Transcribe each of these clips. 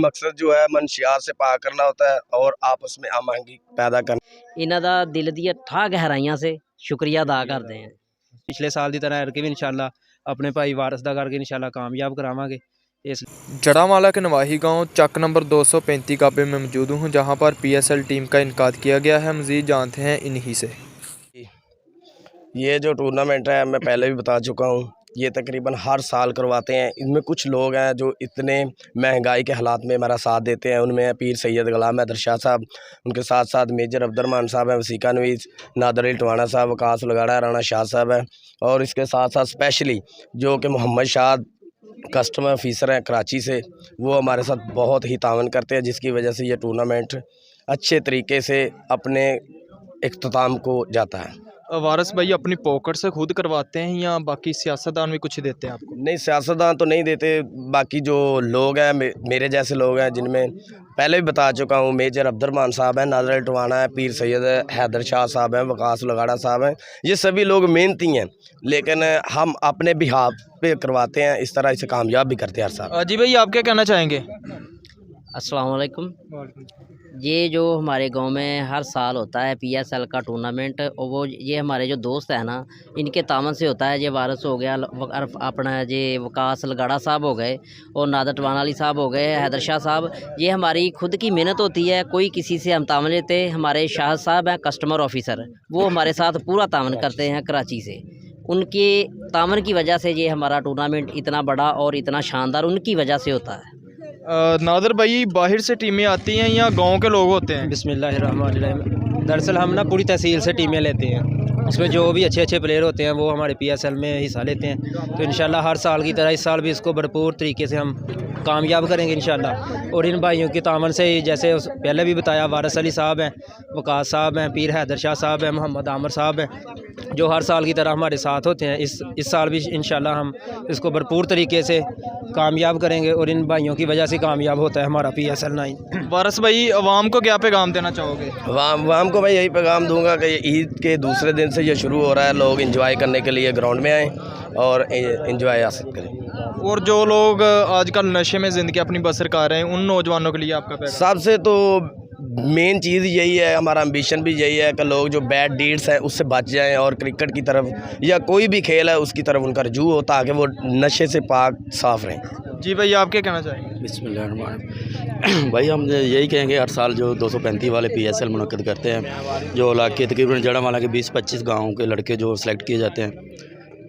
मकसद जो है मनशियात से पाक करना होता है और आपस में आमांगी पैदा करना। इन्हां दा दिल दी अथाह गहराइयां से शुक्रिया अदा करते हैं। पिछले साल की तरह एरके भी इंशाल्लाह अपने भाई वारस दा करके इंशाल्लाह कामयाब करावांगे। इस जड़ावाला के नवाही गांव चक नंबर 235 काबे में मौजूद हूं, जहां पर पीएसएल टीम का इनकाद किया गया है। मज़ीद जानते हैं इन्हीं से। ये जो टूर्नामेंट है मैं पहले भी बता चुका हूँ, ये तकरीबन हर साल करवाते हैं। इनमें कुछ लोग हैं जो इतने महंगाई के हालात में हमारा साथ देते हैं। उनमें पीर सैयद गुलाम हैदर शाह साहब, उनके साथ साथ मेजर अब्दुर्रहमान साहब हैं, वसीका नवीस, नादर अली टवाना साहब, वकास लगाड़ा, राना शाह साहब हैं, और इसके साथ साथ स्पेशली जो कि मोहम्मद शाह कस्टमर ऑफिसर हैं कराची से, वो हमारे साथ बहुत ही तावन करते हैं, जिसकी वजह से ये टूर्नामेंट अच्छे तरीके से अपने इख्तिताम को जाता है। वारस भाई अपनी पॉकेट से खुद करवाते हैं या बाकी सियासतदान भी कुछ देते हैं आपको? नहीं, सियासतदान तो नहीं देते, बाकी जो लोग हैं मेरे जैसे लोग हैं, जिनमें पहले भी बता चुका हूँ, मेजर अब्दुर्रहमान साहब हैं, नादर अली टवाना है, पीर सैयद हैदर शाह साहब हैं, वकास लगाड़ा साहब हैं, ये सभी लोग मेहनती हैं, लेकिन हम अपने बिहाफ पे करवाते हैं, इस तरह इसे कामयाब भी करते हैं हर साल। जी भाई, आप क्या कहना चाहेंगे? अस्सलाम वालेकुम। ये जो हमारे गांव में हर साल होता है पीएसएल का टूर्नामेंट, और वो ये हमारे जो दोस्त हैं ना, इनके तामन से होता है। ये वारस हो गया, अपना ये वकास लगाड़ा साहब हो गए, और नादर टवाना अली साहब हो गए, हैदर शाह साहब, ये हमारी खुद की मेहनत होती है। कोई किसी से हम तामन लेते, हमारे शाह साहब हैं कस्टमर ऑफिसर, वो हमारे साथ पूरा तामन करते हैं कराची से। उनके तामन की वजह से ये हमारा टूर्नामेंट इतना बड़ा और इतना शानदार उनकी वजह से होता है। नादर भाई, बाहर से टीमें आती हैं या गांव के लोग होते हैं? बिस्मिल्लाहिर्रहमानिर्रहीम। दरअसल हम ना पूरी तहसील से टीमें लेते हैं, इसमें जो भी अच्छे अच्छे प्लेयर होते हैं वो हमारे पीएसएल में हिस्सा लेते हैं। तो इंशाल्लाह हर साल की तरह इस साल भी इसको भरपूर तरीके से हम कामयाब करेंगे इंशाल्लाह। और इन भाइयों की तामन से, जैसे पहले भी बताया, वारस अली साहब हैं, वकास साहब हैं, पीर हैदर शाह साहब हैं, मोहम्मद आमर साहब हैं, जो हर साल की तरह हमारे साथ होते हैं। इस साल भी इंशाल्लाह हम इसको भरपूर तरीके से कामयाब करेंगे, और इन भाइयों की वजह से कामयाब होता है हमारा पीएसएल 9। वारस भाई, अवाम को क्या पैगाम देना चाहोगे? अवाम को मैं यही पैगाम दूंगा कि ईद के दूसरे दिन से ये शुरू हो रहा है, लोग एंजॉय करने के लिए ग्राउंड में आएँ और एंजॉय हासिल करें। और जो लोग आजकल नशे में ज़िंदगी अपनी बसर कर रहे हैं, उन नौजवानों के लिए आपका पैगाम? सबसे तो मेन चीज़ यही है, हमारा एम्बिशन भी यही है कि लोग जो बैड डीड्स हैं उससे बच जाएं और क्रिकेट की तरफ या कोई भी खेल है उसकी तरफ उनका रुजू हो, ताकि वो नशे से पाक साफ रहें। जी भाई, आप क्या कहना चाहेंगे? बिस्मिल्लाह भाई, हम यही कहेंगे, हर साल जो 235 वाले पीएसएल मुनक्किद करते हैं, जो इलाके तकरीबन जड़ावाला के 20-25 गाँव के लड़के जो सेलेक्ट किए जाते हैं,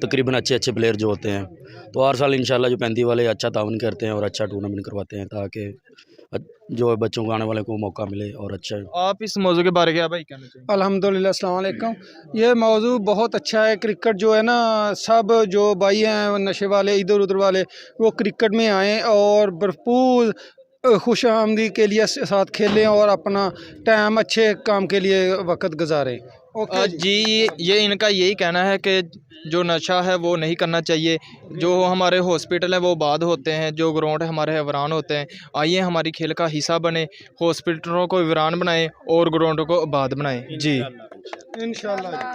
तकरीबन अच्छे अच्छे प्लेयर जो होते हैं, तो हर साल इंशाल्लाह जो 35 वाले अच्छा ताउन करते हैं और अच्छा टूर्नामेंट करवाते हैं, ताकि जो बच्चों को आने वाले को मौका मिले और अच्छा। आप इस मौजू के बारे में भाई कहना चाहिए? अल्हम्दुलिल्लाह, अस्सलाम वालेकुम। ये मौजू बहुत अच्छा है। क्रिकेट जो है ना, सब जो भाई हैं नशे वाले, इधर उधर वाले, वो क्रिकेट में आएँ और भरपूर खुश आमदी के लिए साथ खेलें और अपना टाइम अच्छे काम के लिए वक्त गुजारें। जी, ये इनका यही कहना है कि जो नशा है वो नहीं करना चाहिए। जो हमारे हॉस्पिटल हैं वो बाद होते हैं, जो ग्राउंड है हमारे वीरान होते हैं। आइए हमारी खेल का हिस्सा बने, हॉस्पिटलों को वीरान बनाएं और ग्राउंडों को आबाद बनाएं। जी इंशाल्लाह।